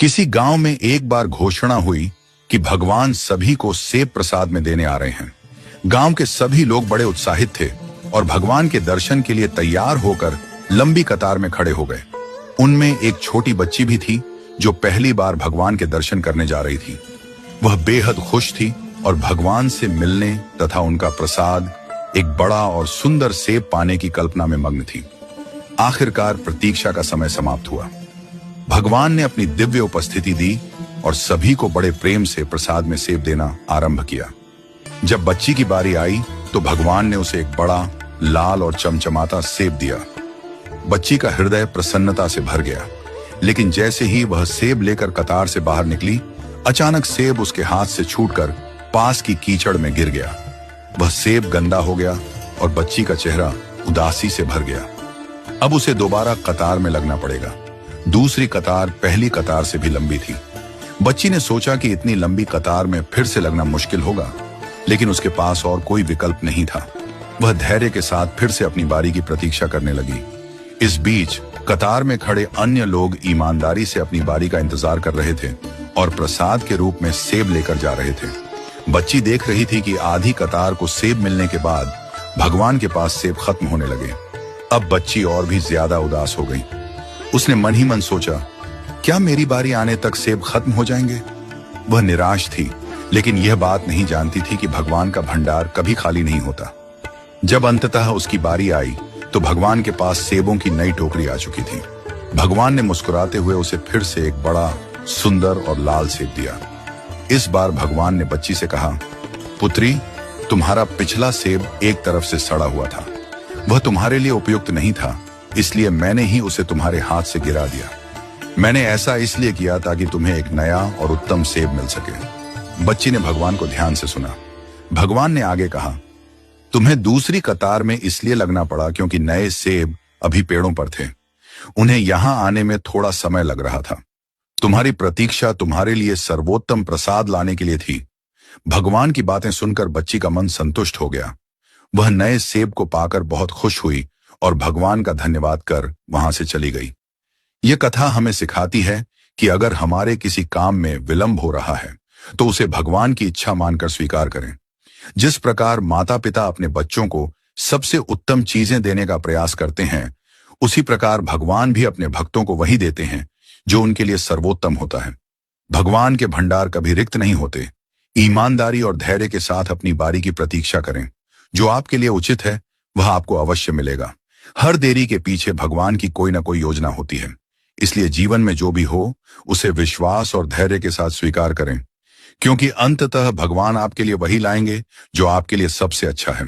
किसी गांव में एक बार घोषणा हुई कि भगवान सभी को सेब प्रसाद में देने आ रहे हैं। गांव के सभी लोग बड़े उत्साहित थे और भगवान के दर्शन के लिए तैयार होकर लंबी कतार में खड़े हो गए। उनमें एक छोटी बच्ची भी थी जो पहली बार भगवान के दर्शन करने जा रही थी। वह बेहद खुश थी और भगवान से मिलने तथा उनका प्रसाद एक बड़ा और सुंदर सेब पाने की कल्पना में मग्न थी। आखिरकार प्रतीक्षा का समय समाप्त हुआ। भगवान ने अपनी दिव्य उपस्थिति दी और सभी को बड़े प्रेम से प्रसाद में सेब देना आरंभ किया। जब बच्ची की बारी आई तो भगवान ने उसे एक बड़ा लाल और चमचमाता सेब दिया। बच्ची का हृदय प्रसन्नता से भर गया, लेकिन जैसे ही वह सेब लेकर कतार से बाहर निकली, अचानक सेब उसके हाथ से छूटकर पास की कीचड़ में गिर गया। वह सेब गंदा हो गया और बच्ची का चेहरा उदासी से भर गया। अब उसे दोबारा कतार में लगना पड़ेगा। दूसरी कतार पहली कतार से भी लंबी थी। बच्ची ने सोचा कि इतनी लंबी कतार में फिर से लगना मुश्किल होगा, लेकिन उसके पास और कोई विकल्प नहीं था। वह धैर्य के साथ फिर से अपनी बारी की प्रतीक्षा करने लगी। इस बीच कतार में खड़े अन्य लोग ईमानदारी से अपनी बारी का इंतजार कर रहे थे और प्रसाद के रूप में सेब लेकर जा रहे थे। बच्ची देख रही थी कि आधी कतार को सेब मिलने के बाद भगवान के पास सेब खत्म होने लगे। अब बच्ची और भी ज्यादा उदास हो गई। उसने मन ही मन सोचा, क्या मेरी बारी आने तक सेब खत्म हो जाएंगे? वह निराश थी, लेकिन यह बात नहीं जानती थी कि भगवान का भंडार कभी खाली नहीं होता। जब अंततः उसकी बारी आई तो भगवान के पास सेबों की नई टोकरी आ चुकी थी। भगवान ने मुस्कुराते हुए उसे फिर से एक बड़ा, सुंदर और लाल सेब दिया। इस बार भगवान ने बच्ची से कहा, पुत्री, तुम्हारा पिछला सेब एक तरफ से सड़ा हुआ था। वह तुम्हारे लिए उपयुक्त नहीं था, इसलिए मैंने ही उसे तुम्हारे हाथ से गिरा दिया। मैंने ऐसा इसलिए किया ताकि तुम्हें एक नया और उत्तम सेब मिल सके। बच्ची ने भगवान को ध्यान से सुना। भगवान ने आगे कहा, तुम्हें दूसरी कतार में इसलिए लगना पड़ा क्योंकि नए सेब अभी पेड़ों पर थे। उन्हें यहां आने में थोड़ा समय लग रहा था। तुम्हारी प्रतीक्षा तुम्हारे लिए सर्वोत्तम प्रसाद लाने के लिए थी। भगवान की बातें सुनकर बच्ची का मन संतुष्ट हो गया। वह नए सेब को पाकर बहुत खुश हुई और भगवान का धन्यवाद कर वहां से चली गई। यह कथा हमें सिखाती है कि अगर हमारे किसी काम में विलंब हो रहा है तो उसे भगवान की इच्छा मानकर स्वीकार करें। जिस प्रकार माता पिता अपने बच्चों को सबसे उत्तम चीजें देने का प्रयास करते हैं, उसी प्रकार भगवान भी अपने भक्तों को वही देते हैं जो उनके लिए सर्वोत्तम होता है। भगवान के भंडार कभी रिक्त नहीं होते। ईमानदारी और धैर्य के साथ अपनी बारी की प्रतीक्षा करें। जो आपके लिए उचित है वह आपको अवश्य मिलेगा। हर देरी के पीछे भगवान की कोई ना कोई योजना होती है। इसलिए जीवन में जो भी हो उसे विश्वास और धैर्य के साथ स्वीकार करें, क्योंकि अंततः भगवान आपके लिए वही लाएंगे जो आपके लिए सबसे अच्छा है।